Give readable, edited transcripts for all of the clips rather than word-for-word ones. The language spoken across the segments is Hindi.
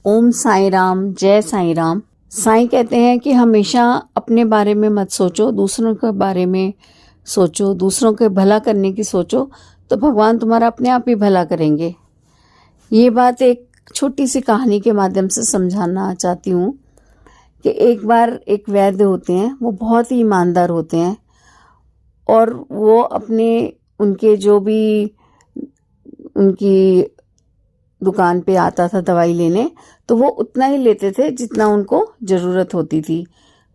ओम साईं राम, जय साईं राम। साईं कहते हैं कि हमेशा अपने बारे में मत सोचो, दूसरों के बारे में सोचो, दूसरों के भला करने की सोचो, तो भगवान तुम्हारा अपने आप ही भला करेंगे। ये बात एक छोटी सी कहानी के माध्यम से समझाना चाहती हूँ कि एक बार एक वैद्य होते हैं, वो बहुत ही ईमानदार होते हैं और वो उनके जो भी उनकी दुकान पे आता था दवाई लेने, तो वो उतना ही लेते थे जितना उनको ज़रूरत होती थी।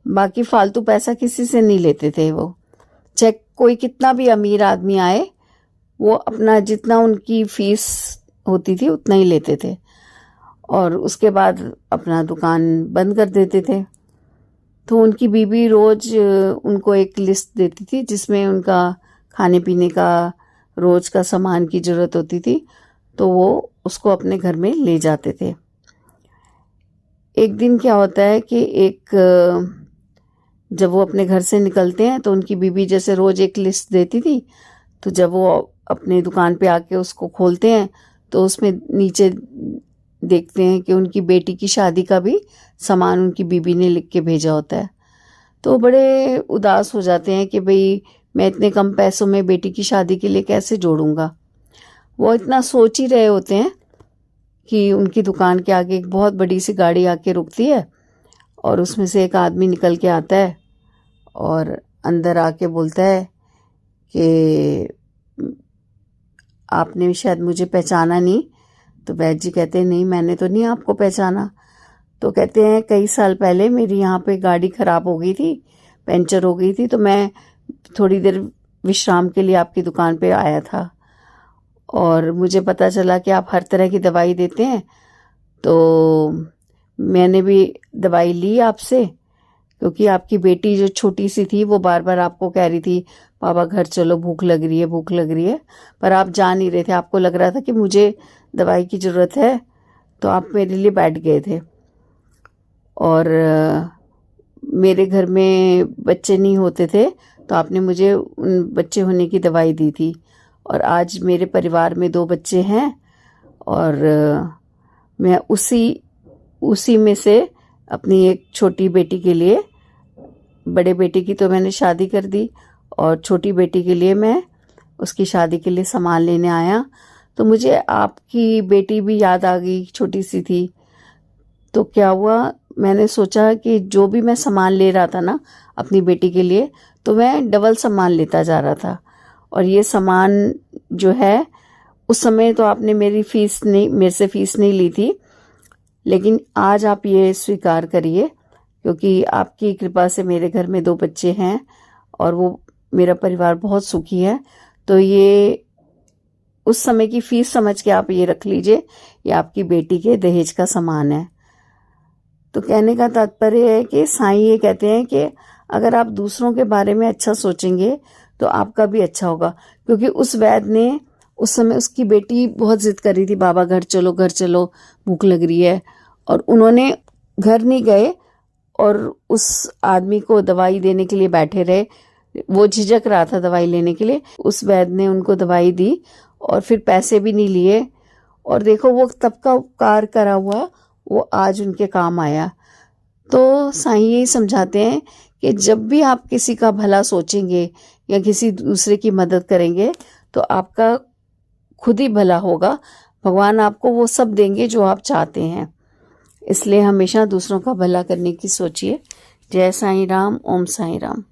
बाकी फालतू पैसा किसी से नहीं लेते थे वो। चाहे कोई कितना भी अमीर आदमी आए, वो अपना जितना उनकी फीस होती थी उतना ही लेते थे और उसके बाद अपना दुकान बंद कर देते थे। तो उनकी बीवी रोज़ उनको एक लिस्ट देती थी जिसमें उनका खाने पीने का रोज़ का सामान की ज़रूरत होती थी, तो वो उसको अपने घर में ले जाते थे। एक दिन क्या होता है कि जब वो अपने घर से निकलते हैं तो उनकी बीवी जैसे रोज़ एक लिस्ट देती थी, तो जब वो अपनी दुकान पे आके उसको खोलते हैं तो उसमें नीचे देखते हैं कि उनकी बेटी की शादी का भी सामान उनकी बीवी ने लिख के भेजा होता है। तो बड़े उदास हो जाते हैं कि भाई मैं इतने कम पैसों में बेटी की शादी के लिए कैसे जोड़ूंगा। वो इतना सोच ही रहे होते हैं कि उनकी दुकान के आगे एक बहुत बड़ी सी गाड़ी आके रुकती है और उसमें से एक आदमी निकल के आता है और अंदर आके बोलता है कि आपने शायद मुझे पहचाना नहीं। तो वैद्य जी कहते हैं नहीं, मैंने तो नहीं आपको पहचाना। तो कहते हैं कई साल पहले मेरी यहाँ पे गाड़ी ख़राब हो गई थी, पंचर हो गई थी, तो मैं थोड़ी देर विश्राम के लिए आपकी दुकान पे आया था और मुझे पता चला कि आप हर तरह की दवाई देते हैं, तो मैंने भी दवाई ली आपसे, क्योंकि आपकी बेटी जो छोटी सी थी वो बार बार आपको कह रही थी पापा घर चलो, भूख लग रही है, भूख लग रही है, पर आप जा नहीं रहे थे। आपको लग रहा था कि मुझे दवाई की ज़रूरत है, तो आप मेरे लिए बैठ गए थे। और मेरे घर में बच्चे नहीं होते थे, तो आपने मुझे उन बच्चे होने की दवाई दी थी। और आज मेरे परिवार में 2 बच्चे हैं और मैं उसी में से अपनी एक छोटी बेटी के लिए, बड़े बेटे की तो मैंने शादी कर दी और छोटी बेटी के लिए मैं उसकी शादी के लिए सामान लेने आया। तो मुझे आपकी बेटी भी याद आ गई, छोटी सी थी। तो क्या हुआ, मैंने सोचा कि जो भी मैं सामान ले रहा था ना अपनी बेटी के लिए, तो मैं डबल सामान लेता जा रहा था। और ये सामान जो है, उस समय तो आपने मेरे से फीस नहीं ली थी, लेकिन आज आप ये स्वीकार करिए, क्योंकि आपकी कृपा से मेरे घर में 2 बच्चे हैं और वो मेरा परिवार बहुत सुखी है। तो ये उस समय की फीस समझ के आप ये रख लीजिए, ये आपकी बेटी के दहेज का सामान है। तो कहने का तात्पर्य है कि साईं ये कहते हैं कि अगर आप दूसरों के बारे में अच्छा सोचेंगे तो आपका भी अच्छा होगा। क्योंकि उस वैद्य ने उस समय, उसकी बेटी बहुत जिद कर रही थी, बाबा घर चलो, घर चलो, भूख लग रही है, और उन्होंने घर नहीं गए और उस आदमी को दवाई देने के लिए बैठे रहे। वो झिझक रहा था दवाई लेने के लिए, उस वैद्य ने उनको दवाई दी और फिर पैसे भी नहीं लिए। और देखो, वो तब का उपकार करा हुआ वो आज उनके काम आया। तो साईं यही समझाते हैं कि जब भी आप किसी का भला सोचेंगे या किसी दूसरे की मदद करेंगे, तो आपका खुद ही भला होगा। भगवान आपको वो सब देंगे जो आप चाहते हैं। इसलिए हमेशा दूसरों का भला करने की सोचिए। जय साईं राम, ओम साईं राम।